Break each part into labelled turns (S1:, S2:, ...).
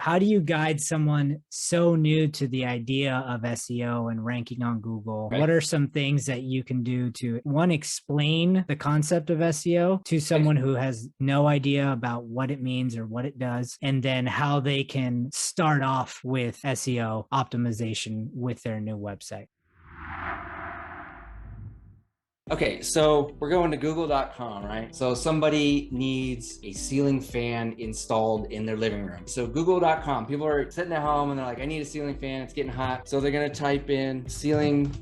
S1: How do you guide someone so new to the idea of SEO and ranking on Google?
S2: Right.
S1: What are some things that you can do to, one, explain the concept of SEO to someone who has no idea about what it means or what it does, and then how they can start off with SEO optimization with their new website?
S2: Okay, so we're going to google.com, right? So somebody needs a ceiling fan installed in their living room. So google.com, people are sitting at home and they're like, I need a ceiling fan, it's getting hot. So they're gonna type in ceiling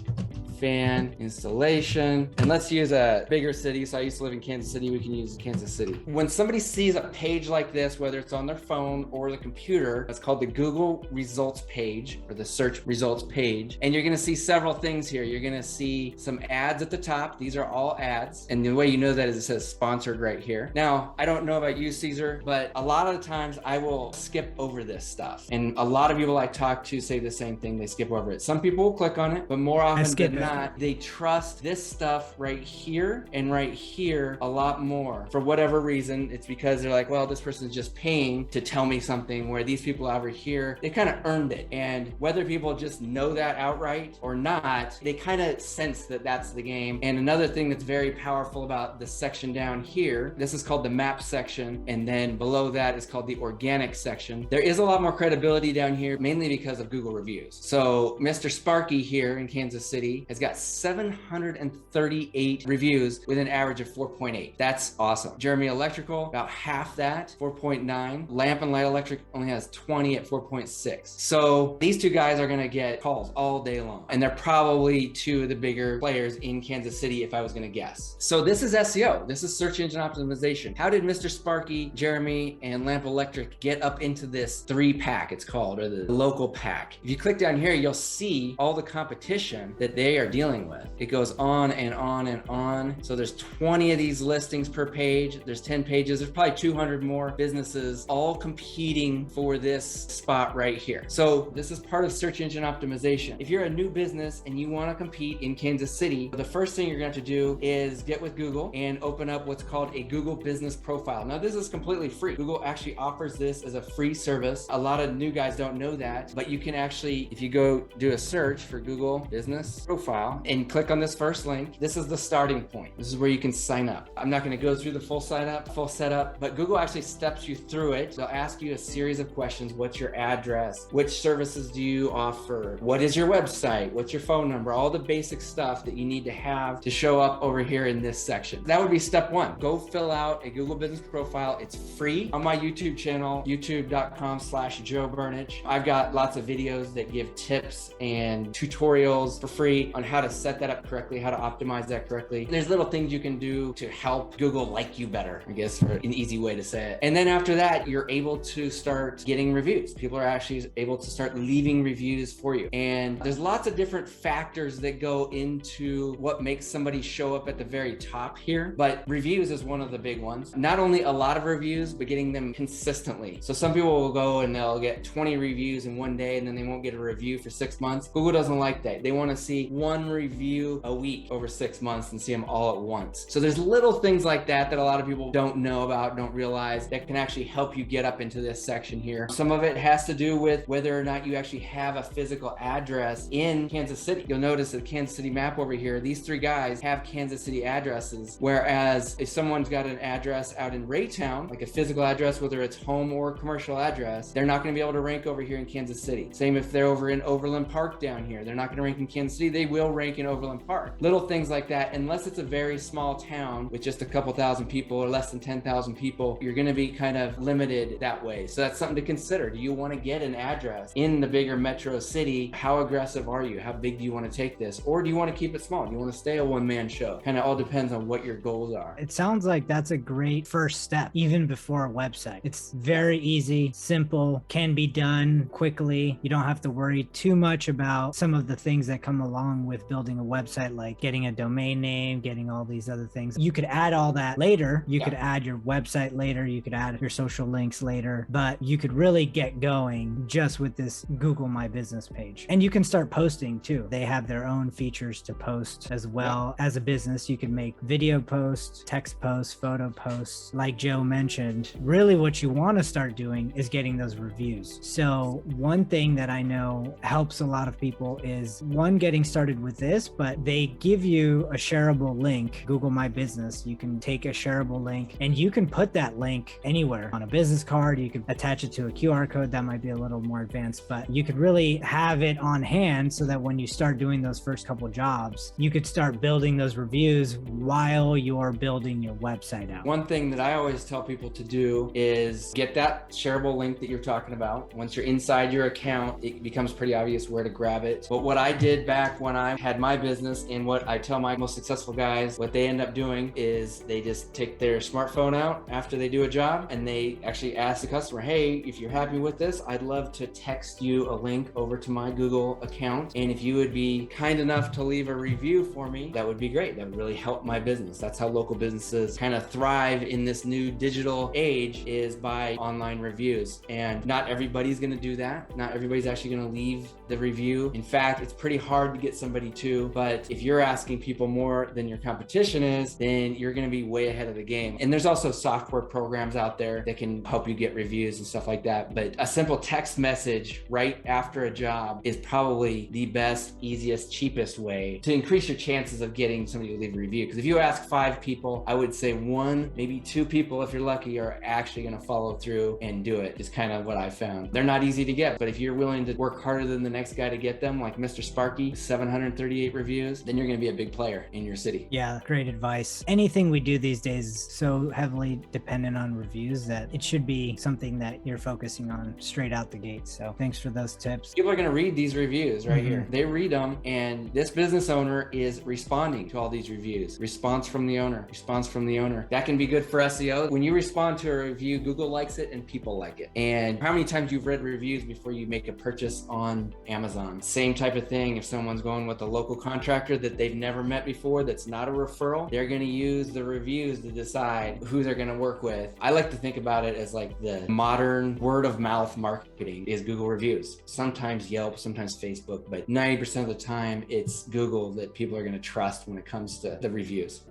S2: fan installation. And let's use a bigger city. So I used to live in Kansas City. We can use Kansas City. When somebody sees a page like this, whether it's on their phone or the computer, it's called the Google results page or the search results page. And you're going to see several things here. You're going to see some ads at the top. These are all ads. And the way you know that is it says sponsored right here. Now, I don't know about you, Caesar, but a lot of the times I will skip over this stuff. And a lot of people I talk to say the same thing. They skip over it. Some people will click on it, but more often than not, they trust this stuff right here and right here a lot more. For whatever reason, it's because they're like, well, this person's just paying to tell me something, where these people over here, they kind of earned it. And whether people just know that outright or not, they kind of sense that that's the game. And another thing that's very powerful about this section down here, this is called the map section. And then below that is called the organic section. There is a lot more credibility down here, mainly because of Google reviews. So Mr. Sparky here in Kansas City has got 738 reviews with an average of 4.8. That's awesome. Jeremy Electrical, about half that, 4.9. Lamp and Light Electric only has 20 at 4.6. So these two guys are gonna get calls all day long. And they're probably two of the bigger players in Kansas City if I was gonna guess. So this is SEO. This is search engine optimization. How did Mr. Sparky, Jeremy, and Lamp Electric get up into this 3-pack, it's called, or the local pack? If you click down here, you'll see all the competition that they are dealing with. It goes on and on and on. So there's 20 of these listings per page. There's 10 pages. There's probably 200 more businesses all competing for this spot right here. So this is part of search engine optimization. If you're a new business and you want to compete in Kansas City, the first thing you're going to have to do is get with Google and open up what's called a Google business profile. Now this is completely free. Google actually offers this as a free service. A lot of new guys don't know that, but you can actually, if you go do a search for Google business profile and click on this first link, this is the starting point. This is where you can sign up. I'm not going to go through the full setup, but Google actually steps you through it. They'll ask you a series of questions. What's your address? Which services do you offer? What is your website? What's your phone number? All the basic stuff that you need to have to show up over here in this section. That would be step one. Go fill out a Google business profile. It's free on my YouTube channel, youtube.com/Joe Burnich. I've got lots of videos that give tips and tutorials for free on how to set that up correctly, how to optimize that correctly. There's little things you can do to help Google like you better, I guess, for an easy way to say it. And then after that, you're able to start getting reviews. People are actually able to start leaving reviews for you. And there's lots of different factors that go into what makes somebody show up at the very top here, but reviews is one of the big ones. Not only a lot of reviews, but getting them consistently. So some people will go and they'll get 20 reviews in one day and then they won't get a review for 6 months. Google doesn't like that. They want to see one review a week over 6 months and see them all at once. So there's little things like that that a lot of people don't know about, don't realize, that can actually help you get up into this section here. Some of it has to do with whether or not you actually have a physical address in Kansas City. You'll notice the Kansas City map over here, these three guys have Kansas City addresses, whereas if someone's got an address out in Raytown, like a physical address, whether it's home or commercial address, they're not going to be able to rank over here in Kansas City. Same if they're over in Overland Park down here, they're not going to rank in Kansas City, they will rank in Overland Park. Little things like that, unless it's a very small town with just a couple thousand people or less than 10,000 people, you're going to be kind of limited that way. So that's something to consider. Do you want to get an address in the bigger metro city? How aggressive are you? How big do you want to take this? Or do you want to keep it small? Do you want to stay a one-man show? Kind of all depends on what your goals are.
S1: It sounds like that's a great first step, even before a website. It's very easy, simple, can be done quickly. You don't have to worry too much about some of the things that come along with building a website, like getting a domain name, getting all these other things. You could add all that later. You could add your website later. You could add your social links later, but you could really get going just with this Google My Business page. And you can start posting too. They have their own features to post as well. As a business, you can make video posts, text posts, photo posts. Like Joe mentioned, really what you want to start doing is getting those reviews. So one thing that I know helps a lot of people is one, getting started with this, but they give you a shareable link, Google My Business. You can take a shareable link and you can put that link anywhere on a business card. You can attach it to a QR code. That might be a little more advanced, but you could really have it on hand so that when you start doing those first couple jobs, you could start building those reviews while you're building your website out.
S2: One thing that I always tell people to do is get that shareable link that you're talking about. Once you're inside your account, it becomes pretty obvious where to grab it. But what I did back when I had my business, and what I tell my most successful guys, what they end up doing is they just take their smartphone out after they do a job and they actually ask the customer, hey, if you're happy with this, I'd love to text you a link over to my Google account. And if you would be kind enough to leave a review for me, that would be great. That would really help my business. That's how local businesses kind of thrive in this new digital age, is by online reviews. And not everybody's going to do that. Not everybody's actually going to leave the review. In fact, it's pretty hard to get somebody to, but if you're asking people more than your competition is, then you're going to be way ahead of the game. And there's also software programs out there that can help you get reviews and stuff like that. But a simple text message right after a job is probably the best, easiest, cheapest way to increase your chances of getting somebody to leave a review. Because if you ask 5 people, I would say 1, maybe 2 people, if you're lucky, are actually going to follow through and do it. Is kind of what I found. They're not easy to get, but if you're willing to work harder than the next guy to get them, like Mr. Sparky, 738 reviews, then you're going to be a big player in your city.
S1: Yeah, great advice. Anything we do these days is so heavily dependent on reviews that it should be something that you're focusing on straight out the gate. So thanks for those tips.
S2: People are going to read these reviews right here. They read them, and this business owner is responding to all these reviews. Response from the owner, response from the owner. That can be good for SEO. When you respond to a review, Google likes it and people like it. And how many times you've read reviews before you make a purchase on Amazon? Same type of thing. If someone's going with a local contractor that they've never met before, that's not a referral, they're going to use the reviews to decide who they're going to work with. I like to think about it as like the modern word of mouth marketing is Google reviews. Sometimes Yelp, sometimes Facebook, but 90% of the time it's Google that people are going to trust when it comes to the reviews.